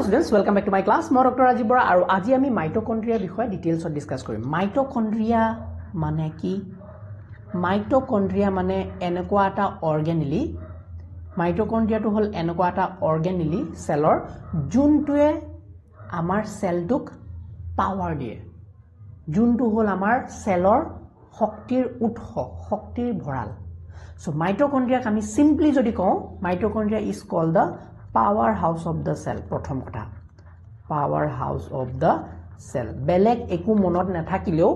students, welcome back to my class. Moi Dr. Rajiv Bora aru aji ami mitochondria বিষয়ে details ot discuss korim. Mitochondria mane ki? Mitochondria mane enekwa eta organelle. Mitochondria to hol enekwa eta organelle cellor juntuye amar cell tuk power die. Juntu hol amar cellor শক্তিৰ উৎস শক্তিৰ ভৰাল so mitochondria আমি simply যদি কও mitochondria is called the powerhouse of the cell প্ৰথম কথা powerhouse of the cell বেলেগ একো মনত নাথাকিলেও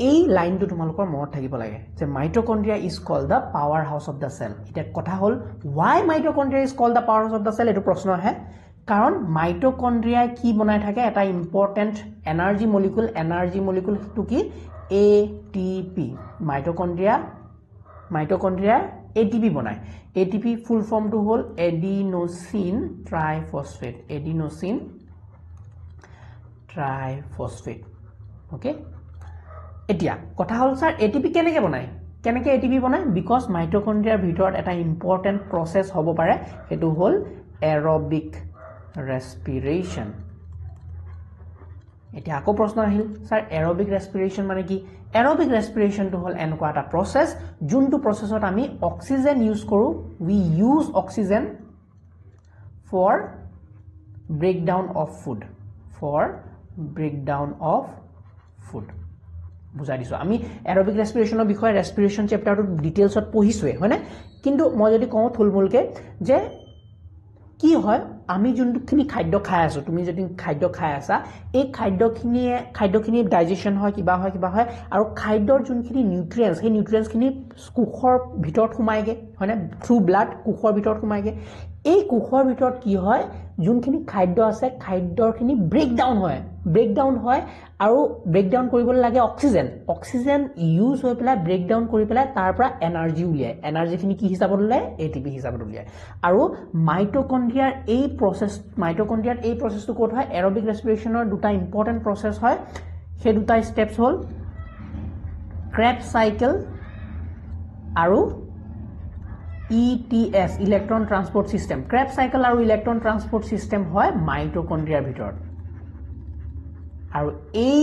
এই লাইনটো তোমালোকৰ মনত থাকিব লাগে যে mitochondria is called the powerhouse of the cell এটা কথা হল why mitochondria is called the powerhouse of the cell এটো প্ৰশ্ন আহে কাৰণ mitochondria কি বনাই থাকে এটা ইম্পৰ্টেন্ট এনাৰ্জি মলিকুল টো কি ATP mitochondria ATP বনায় ATP full form to hol adenosine triphosphate okay এতিয়া কথা হল স্যার ATP কেনেকে বনায় ATP বনায় because mitochondria ভিতৰত এটা ইম্পৰ্টেন্ট প্ৰসেস হ'ব পাৰে এটো হল aerobic respiration এটা আকো প্ৰশ্ন আহিল স্যাৰ aerobic respiration মানে কি aerobic respiration to hol এনেকুৱা এটা process যোনটো processত আমি oxygen use কৰো we use oxygen for breakdown of food বুজাই দিছো আমি aerobic respiration ৰ বিষয়ে respiration chapter টো details ত পঢ়িছোৱে হয়নে কিন্তু মই যদি কওঁ থুলমুলকে যে কি হয় আমি যোনখিনি খাদ্য খাই আছো তুমি যদি খাদ্য খাই আছা এই খাদ্যখিনি ডাইজেশন হয় কিবা হয় আৰু খাদ্যৰ যোনখিনি নিউট্ৰিয়েন্টস সেই নিউট্ৰিয়েন্টসখিনি কোষৰ ভিতৰত সোমায়গে হয়নে থ্ৰু ব্লাড কোষৰ ভিতৰত সোমায়গে এই কোষৰ ভিতৰত কি হয় যোনখিনি খাদ্য আছে খাদ্যৰখিনি ব্ৰেকডাউন হয় আৰু ব্ৰেকডাউন কৰিবলৈ লাগে অক্সিজেন ইউজ হৈ পেলাই ব্ৰেকডাউন কৰি পেলাই তাৰ পৰা এনাৰ্জি উলিয়ায় এনাৰ্জিখিনি কি হিচাপত উলিয়ায় ATP হিচাপত উলিয়ায় আৰু মাইটোকন্ড্ৰিয়াৰ এই প্ৰসেসটো কোট হয় এৰোবিক ৰেসপিৰেশনৰ দুটা ইম্পৰ্টেন্ট প্ৰসেস হয় সেই দুটা স্টেপস হল ক্ৰেবছ সাইকেল আৰু ETS electron transport system Krebs cycle আৰু ইলেক্ট্ৰন ট্ৰান্সপোৰ্ট সিস্টেম হয় মাইটোকন্ড্ৰিয়াৰ ভিতৰত আৰু এই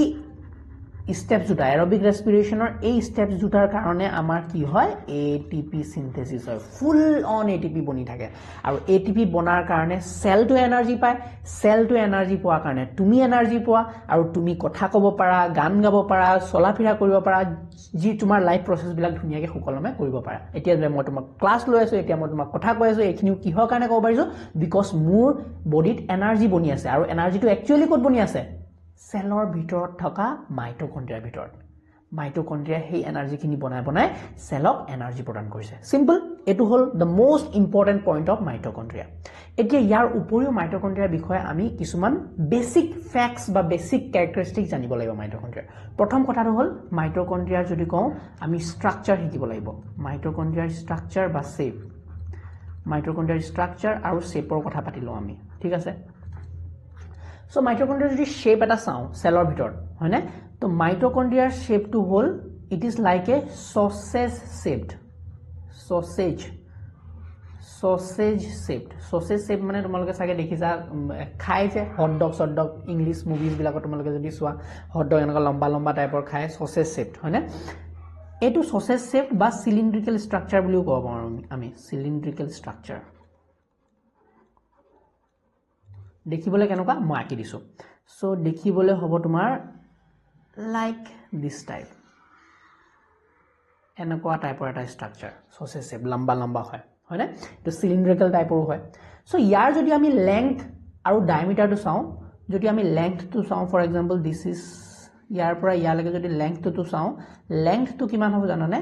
স্টেপস দুটা এৰোবিক ৰেসপিৰেশনৰ এই স্টেপস দুটাৰ কাৰণে আমাৰ কি হয় ATP সিনথেসিস হয় ফুল অন ATP বনি থাকে আৰু ATP বনাৰ কাৰণে সেলটো এনাৰ্জি পায় সেলটো এনাৰ্জি পোৱাৰ কাৰণে তুমি এনাৰ্জি পোৱা আৰু তুমি কথা ক'ব পাৰা গান গাব পাৰা চলাফিৰা কৰিব পাৰা যি তোমাৰ লাইফ প্ৰসেস বিলাক ধুনিয়াকে সুকলমে কৰিব পাৰা এতিয়া যে মই তোমাক ক্লাস লৈ আছো এতিয়া মই তোমাক কথা কৈ আছো এইখিনি কিহৰ কাৰণে ক'ব পাৰিছো বিকজ মোৰ বডিত এনাৰ্জি বনি আছে আৰু এনাৰ্জিটো একচুয়ালি ক'ত বনি আছে সেলৰ ভিতৰত থকা মাইটোকন্ড্ৰিয়াৰ ভিতৰত মাইটোকন্ড্ৰিয়া সেই এনাৰ্জিখিনি বনাই সেলক এনাৰ্জি প্ৰদান কৰিছে সিম্পল এটো হল the most important point of mitochondria এতিয়া ইয়াৰ উপৰিও মাইটোকন্ড্ৰিয়াৰ বিষয়ে আমি কিছুমান বেসিক ফ্যাক্টস বা বেসিক ক্যাৰেক্টাৰিষ্টিক জানিব লাগিব মাইটোকন্ড্ৰিয়াৰ প্ৰথম কথাটো হল মাইটোকন্ড্ৰিয়াৰ যদি কওঁ আমি স্ট্ৰাকচাৰ শিকিব লাগিব মাইটোকন্ড্ৰিয়াৰ স্ট্ৰাকচাৰ বা শেপ মাইটোকন্ড্ৰিয়াৰ স্ট্ৰাকচাৰ আৰু শেপৰ কথা পাতিলো আমি ঠিক আছে So mitochondria যদি shape এটা চাও সেলৰ ভিতৰত হয়নে তো mitochondria shape to hole it is like a sausage shaped মানে তোমালোকে সাগে দেখিছা খাই যে হট ডগ ইংলিশ মুভিজ বিলাকত তোমালোকে যদি সোৱা হট ডগ এনেকা লম্বা টাইপৰ খাই sausage shaped হয়নে এটো sausage shaped বা cylindrical structure বুলিও কব পাৰো আমি cylindrical structure দেখিবলে কেনকা মই আকি দিছো সো দেখিবলে হ'ব তোমাৰ লাইক দিস টাইপ এনেকুৱা টাইপৰ এটা স্ট্ৰাকচাৰ সসেজ শেপ লম্বা হয় হয়নে তো সিলিন্ড্ৰিকেল টাইপৰ হয় সো ইয়াৰ যদি আমি লেংথ আৰু ডায়ামিটাৰটো চাও যদি আমি লেংথটো চাও ফৰ এক্সাম্পল দিস ইজ ইয়াৰ পৰা ইয়ালৈকে যদি লেংথটো চাও লেংথটো কিমান হ'ব জানানে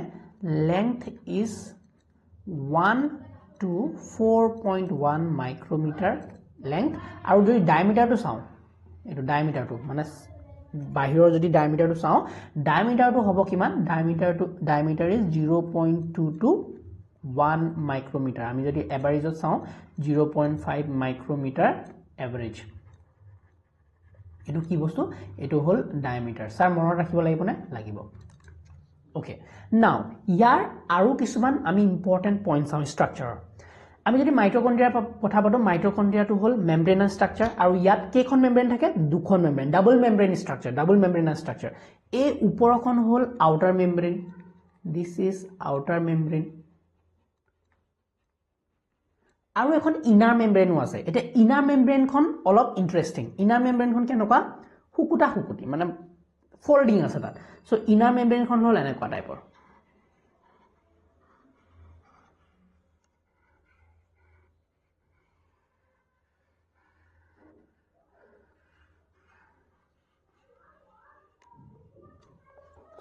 লেংথ ইজ 1 to 4.1 মাইক্ৰোমিটাৰ length আৰু যদি ডায়ামিটাৰটো চাও এটো ডায়ামিটাৰটো মানে বাহিৰৰ যদি ডায়ামিটাৰটো চাও ডায়ামিটাৰটো হ'ব কিমান ডায়ামিটাৰ ইজ 0.2 to 1 মাইক্ৰোমিটাৰ আমি যদি এভাৰেজত চাও 0.5 মাইক্ৰোমিটাৰ এভাৰেজ এটো কি বস্তু এটো হল ডায়ামিটাৰ স্যাৰ মনত ৰাখিব লাগিব ওকে নাও ইয়াৰ আৰু কিছুমান আমি ইম্পৰ্টেন্ট পইণ্টছ চাও স্ট্ৰাকচাৰৰ আমি যদি মাইটকন্ড্ৰিয়াৰ কথা পাতো মাইটকন্ড্ৰিয়াটো হল মেমব্ৰেনাৰ স্ট্ৰাকচাৰ আৰু ইয়াত কেইখন মেমব্ৰেন থাকে দুখন মেমব্ৰেন ডাবল মেমব্ৰেন স্ট্ৰাকচাৰ এই ওপৰখন হল outer membrane this is outer membrane আৰু এখন ইনাৰ মেমব্ৰেনো আছে এটা ইনাৰ মেমব্ৰেনখন অলপ ইন্টাৰেষ্টিং ইনাৰ মেমব্ৰেনখন কেনেকুৱা হুকুটি মানে ফোল্ডিং আছে তাত সো ইনাৰ মেমব্ৰেনখন হল এনেকুৱা টাইপৰ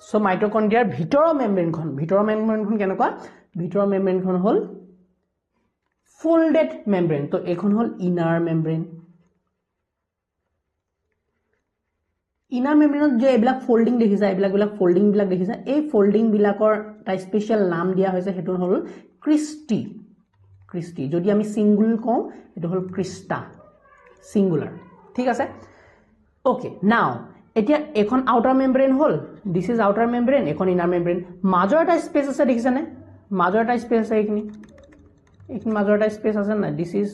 So mitochondria ভিতৰৰ মেমব্ৰেনখন কেনেকুৱা ভিতৰৰ মেমব্ৰেনখন হল folded membrane তো এখন হল inner membrane inner membrane যে এবিলাক folding দেখিছা এবিলাক folding বিলাক দেখিছা এই folding বিলাকৰ এটা স্পেশাল নাম দিয়া হৈছে হেতু হল ক্ৰিষ্টি যদি আমি সিঙ্গুল কওঁ এটো হল ক্ৰিষ্টা সিঙ্গুলাৰ ঠিক আছে ওকে নাও এতিয়া এখন outer membrane hall this is outer membrane এখন ইনাৰ মেমব্ৰেন মাজৰ এটা স্পেস আছে দেখিছানে মাজৰ এটা স্পেস আছে এইখিনি মাজৰ এটা স্পেস আছে না দিস ইজ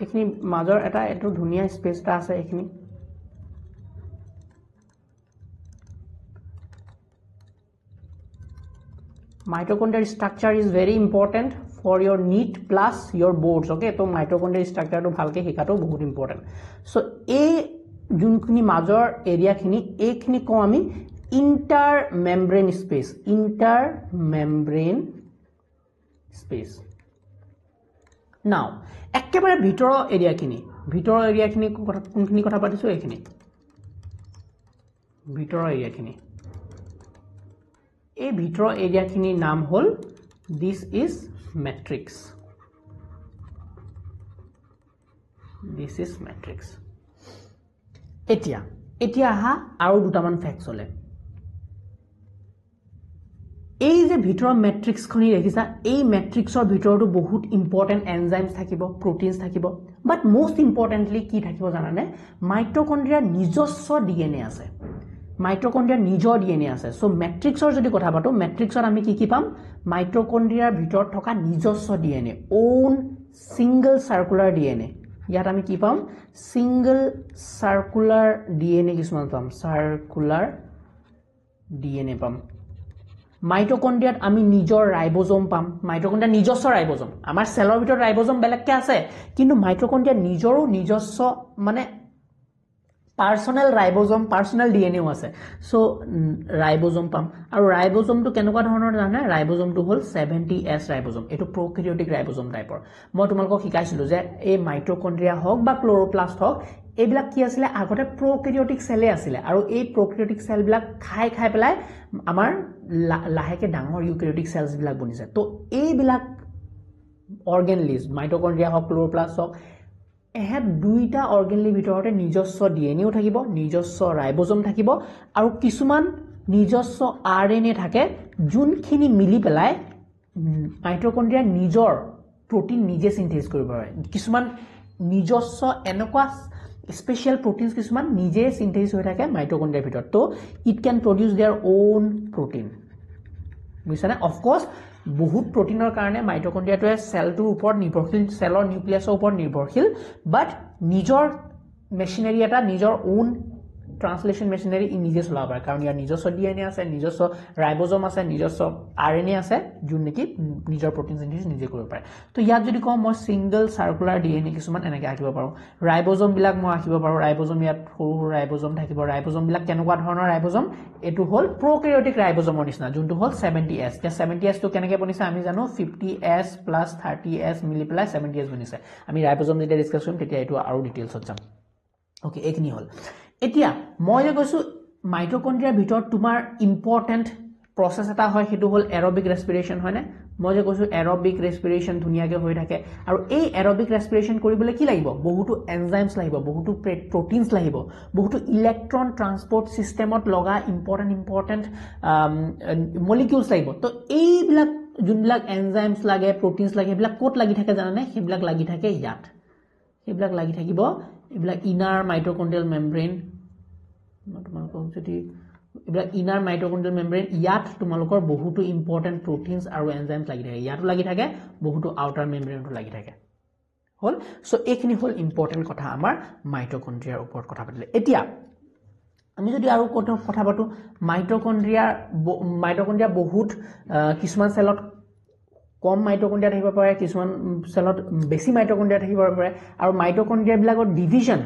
এইখিনি মাজৰ এটা এটো ধুনিয়া স্পেস এটা আছে এইখিনি mitochondrial structure is very important for your NEET plus your boards okay তো mitochondrial structure to ভালকে শিকাটো বহুত ইম্পৰ্টেন্ট সো এই যোনখিনি মাজৰ এৰিয়া খিনি এইখিনি কও আমি ইন্টাৰ মেমব্ৰেন স্পেস নাও একেবাৰে ভিতৰৰ এৰিয়া খিনি কোনখিনি কথা পাতিছো এইখিনি ভিতৰৰ এৰিয়া খিনি এই ভিতৰৰ এৰিয়া খিনিৰ নাম হল দিস ইজ ম্যাট্ৰিক্স এতিয়া আহা আৰু দুটামান ফ্যাক্টস হলে এই যে ভিতৰৰ ম্যাট্ৰিক্স খনি দেখিছা এই ম্যাট্ৰিক্সৰ ভিতৰটো বহুত ইম্পৰ্টেন্ট এনজাইমস থাকিব প্ৰটিনস থাকিব বাট মোস্ট ইম্পৰ্টেন্টলি কি থাকিব জানানে মাইটকন্ড্ৰিয়াৰ নিজস্ব ডিএনএ আছে মাইটকন্ড্ৰিয়াৰ নিজৰ ডিএনএ আছে সো ম্যাট্ৰিক্সৰ যদি কথা পাতো ম্যাট্ৰিক্সত আমি কি পাম মাইটকন্ড্ৰিয়াৰ ভিতৰত থকা নিজস্ব DNA own single circular DNA ইয়াত আমি কি পাম সিঙ্গল সার্কুলার ডিএনএ কিছুমান পাম সার্কুলার ডিএনএ পাম মাইটকন্ড্ৰিয়াত আমি নিজৰ ৰাইবোজোম পাম মাইটকন্ড্ৰিয়াৰ নিজস্ব ৰাইবোজোম আমাৰ সেলৰ ভিতৰত ৰাইবোজোম বেলেগকে আছে কিন্তু মাইটকন্ড্ৰিয়াৰ নিজৰো নিজস্ব মানে পাৰ্সোনাল ৰাইবোজোম পাৰ্সোনাল ডিএনএও আছে সো ৰাইবোজোম পাম আৰু ৰাইবোজোমটো কেনেকুৱা ধৰণৰ জানে ৰাইবোজোমটো হল 70S ৰাইবোজোম এটো প্ৰক্যাৰিওটিক ৰাইবোজোম টাইপৰ মই তোমালোকক শিকাইছিলো যে এই মাইটকন্ড্ৰিয়া হওক বা ক্লোৰোপ্লাস্ট হওক এইবিলাক কি আছিল আগতে প্ৰক্যাৰিওটিক সেলে আছিল আৰু এই প্ৰক্যাৰিওটিক সেল বিলাক খাই পেলাই আমাৰ লাহেকে ডাঙৰ ইউক্যাৰিওটিক সেলস বিলাক বনিছে তো এইবিলাক অৰ্গানলিজ মাইটকন্ড্ৰিয়া হওক ক্লোৰোপ্লাস্ট হওক এহেত দুইটা অৰ্গানলিৰ ভিতৰতে নিজস্ব ডিএনএও থাকিব নিজস্ব ৰাইবোজোম থাকিব আৰু কিছুমান নিজস্ব আৰএনএ থাকে যোনখিনি মিলি পেলাই মাইটকন্ড্ৰিয়াৰ নিজৰ প্ৰটিন নিজে সিনথেস কৰিব পাৰে কিছুমান নিজস্ব এনেকুৱা স্পেশাল প্ৰটিনস কিছুমান নিজে সিনথেস হৈ থাকে মাইটকন্ড্ৰিয়াৰ ভিতৰত তো it can produce their own protein বুজিছানে অফ কোৰ্স বহুত প্ৰটিনৰ কাৰণে মাইটকন্ড্ৰিয়াটোৱে সেলটোৰ ওপৰত নিৰ্ভৰশীল সেলৰ নিউক্লিয়াছৰ ওপৰত নিৰ্ভৰশীল বাট নিজৰ মেচিনাৰী এটা নিজৰ ওন ট্ৰান্সলেশন মেচিনাৰী নিজে চলাব পাৰে কাৰণ ইয়াৰ নিজস্ব ডিএনএ আছে নিজস্ব ৰাইবোজোম আছে নিজস্ব আৰএনএ আছে যোন নেকি নিজৰ প্ৰটিন সিনথেসিস নিজে কৰিব পাৰে তো ইয়াত যদি কওঁ মই সিঙ্গল সাৰ্কুলাৰ ডিএনএ কিছুমান এনেকৈ আঁকিব পাৰো ৰাইবোজোম বিলাক মই আঁকিব পাৰো ৰাইবোজোম ইয়াত সৰু ৰাইবোজোম থাকিব ৰাইবোজোম বিলাক কেনেকুৱা ধৰণৰ ৰাইবোজোম এটো হল প্ৰক্যাৰিওটিক ৰাইবোজোমৰ নিচিনা যোনটো হল 70S তে 70S তো কেনেকৈ বনিছে আমি জানো 50S + 30S মিলি পেলাই 70S বনিছে আমি ৰাইবোজোম যেতিয়া ডিসকাস কৰিম তেতিয়া এটো আৰু ডিটেইলছত যাম ওকে এইখিনি হল এতিয়া মই যে কৈছো মাইটকন্ড্ৰিয়াৰ ভিতৰত তোমাৰ ইম্পৰ্টেন্ট প্ৰসেস এটা হয় হেতু হল এৰোবিক ৰেসপিৰেশন হয়নে মই যে কৈছো এৰোবিক ৰেসপিৰেশন ধুনিয়াকে হৈ থাকে আৰু এই এৰোবিক ৰেসপিৰেশন কৰিবলৈ কি লাগিব বহুতো এনজাইমস লাগিব বহুতো প্ৰটিনস লাগিব বহুতো ইলেক্ট্ৰন ট্ৰান্সপোৰ্ট সিস্টেমত লগা ইম্পৰ্টেন্ট মলিকিউলস লাগিব তো এইবিলাক যোনবিলাক এনজাইমস লাগে প্ৰটিনস লাগে এইবিলাক কোট লাগি থাকে জানানে সেইবিলাক লাগি থাকে ইয়াত সেইবিলাক লাগি থাকিব এইবিলাক ইনাৰ মাইটকন্ড্ৰিয়াল মেমব্ৰেন তোমালোকক যদি এইবিলাক ইনাৰ মাইটকন্ড্ৰিয়াল মেমব্ৰেন ইয়াত তোমালোকৰ বহুতো ইম্পৰ্টেন্ট প্ৰটিনছ আৰু এনজাইমছ লাগি থাকে ইয়াতো লাগি থাকে বহুতো আউটাৰ মেমব্ৰেনটো লাগি থাকে হল সো এইখিনি হল ইম্পৰ্টেন্ট কথা আমাৰ মাইটকন্ড্ৰিয়াৰ ওপৰত কথা পাতিলে এতিয়া আমি যদি আৰু কথা পাতো মাইটকন্ড্ৰিয়া বহুত কিছুমান সেলত কম মাইটকন্ড্ৰিয়া থাকিব পাৰে কিছুমান সেলত বেছি মাইটকন্ড্ৰিয়া থাকিব পাৰে আৰু মাইটকন্ড্ৰিয়া বিলাকৰ ডিভিজন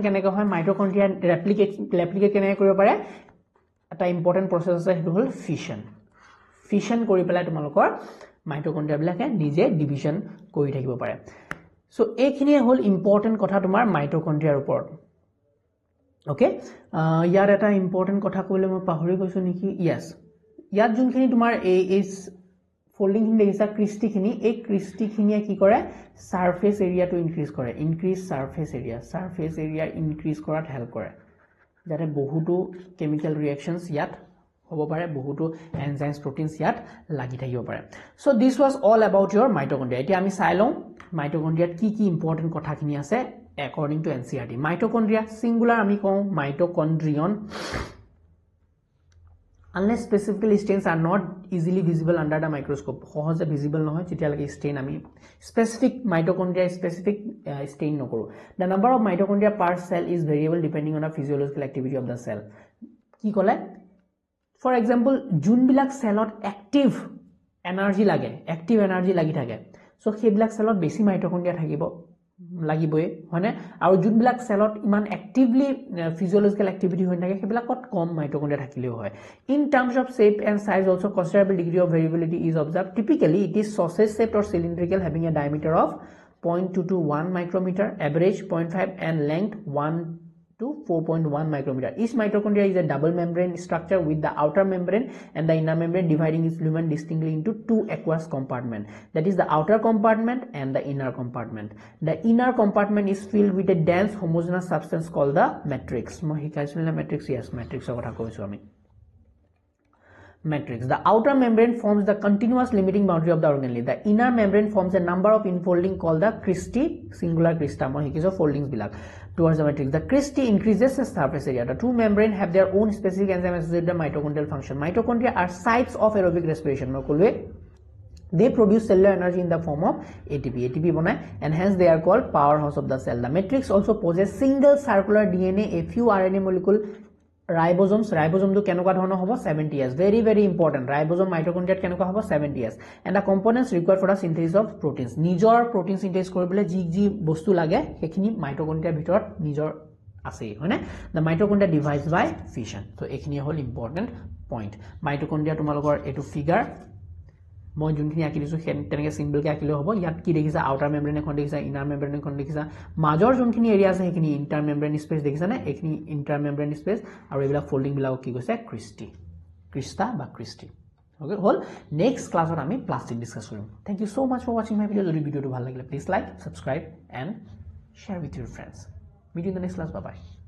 কেনেকৈ হয় মাইটকন্ড্ৰিয়া ৰেপ্লিকেট কেনেকৈ কৰিব পাৰে এটা ইম্পৰ্টেন্ট প্ৰসেছ আছে সেইটো হল ফিশন কৰি পেলাই তোমালোকৰ মাইটকন্ড্ৰিয়া বিলাকে নিজে ডিভিজন কৰি থাকিব পাৰে সো এইখিনিয়ে হল ইম্পৰ্টেন্ট কথা তোমাৰ মাইটকন্ড্ৰিয়াৰ ওপৰত ওকে ইয়াৰ এটা ইম্পৰ্টেন্ট কথা কইলে মই পাহৰি গৈছো নেকি ইয়েস ইয়াত যোনখিনি তোমাৰ এই ফোল্ডিং খিনি দেখিছা ক্ৰিষ্টিখিনি এই ক্ৰিষ্টিখিনিয়ে কি কৰে সাৰফেস এৰিয়াটো ইনক্ৰিজ সাৰফেস এৰিয়া ইনক্ৰিজ কৰাত হেল্প কৰে যাতে বহুতো কেমিক্যাল ৰিঅ্যাকশনস ইয়াত হ'ব পাৰে বহুতো এনজাইমছ প্ৰটিনছ ইয়াত লাগি থাকিব পাৰে so this was all about your mitochondria এতিয়া আমি চাই লওঁ মাইটকন্ড্ৰিয়াত কি ইম্পৰ্টেন্ট কথাখিনি আছে according to NCERT mitochondria singular আমি কওঁ mitochondrion unless specifically stains are not easily visible under the microscope সহজে visible নহয় যেতিয়ালৈকে stain আমি specific mitochondria specific stain নকৰো the number of mitochondria per cell is variable depending on the physiological activity of the cell কি কলে for example যোনবিলাক সেলত active energy লাগি থাকে so সেইবিলাক সেলত বেছি mitochondria থাকিব লাগিবই হয়নে আৰু যোনবিলাক সেলত ইমান এক্টিভলি ফিজিওলজিক্যাল এক্টিভিটি হৈ থাকে সেইবিলাকত কম মাইটকন্ড্ৰিয়া থাকিলেও হয় in terms of shape and size also considerable degree of variability is observed typically it is sausage shaped or cylindrical having a diameter of 0.2 to 1 micrometer average 0.5 and length 1 to 4.1 micrometer each mitochondria is a double membrane structure with the outer membrane and the inner membrane dividing its lumen distinctly into two aqueous compartments that is the outer compartment and the inner compartment the inner compartment is filled with a dense homogeneous substance called the matrix মই শিকাইছিলো না matrix yes matrix ৰ কথা কৈছো আমি matrix the outer membrane forms the continuous limiting boundary of the organelle the inner membrane forms a number of infolding called the cristae singular crista মই শিকিছো foldings বিলাক towards the matrix the cristae increases the surface area the two membrane have their own specific enzyme associated with the mitochondrial function mitochondria are sites of aerobic respiration মই কলৱে they produce cellular energy in the form of ATP বনায় and hence they are called powerhouse of the cell the matrix also possesses single circular DNA a few RNA molecule ribosome to কেনেকুৱা ধৰণৰ হ'ব 70s very important ribosome mitochondria কেনেকুৱা হ'ব 70s and the components required for the synthesis of proteins নিজৰ protein synthesis কৰিবলৈ যি বস্তু লাগে সেইখিনি mitochondria ভিতৰত নিজৰ আছে হয়নে the mitochondria divides by fission so এইখিনি হ'ল important point mitochondria তোমালোকৰ এটো ফিগাৰ মই যোনখিনি আকি দিছো তেনেকে সিম্বল কে আকিলে হ'ব ইয়াত কি দেখিছা আউটাৰ মেমব্ৰেন এখন দেখিছা ইনাৰ মেমব্ৰেন এখন দেখিছা মাজৰ যোনখিনি এৰিয়া আছে সেইখিনি ইন্টাৰ মেমব্ৰেন স্পেস দেখিছা না এইখিনি ইন্টাৰ মেমব্ৰেন স্পেস আৰু এইবিলাক ফোল্ডিং বিলাক কি কৈছে ক্ৰিষ্টা বা ক্ৰিষ্টি ওকে হল নেক্সট ক্লাছত আমি প্লাস্টিক ডিসকাস কৰিম thank you so much for watching my video যদি ভিডিওটো ভাল লাগিলে please like subscribe and share with your friends meet you in the next class bye bye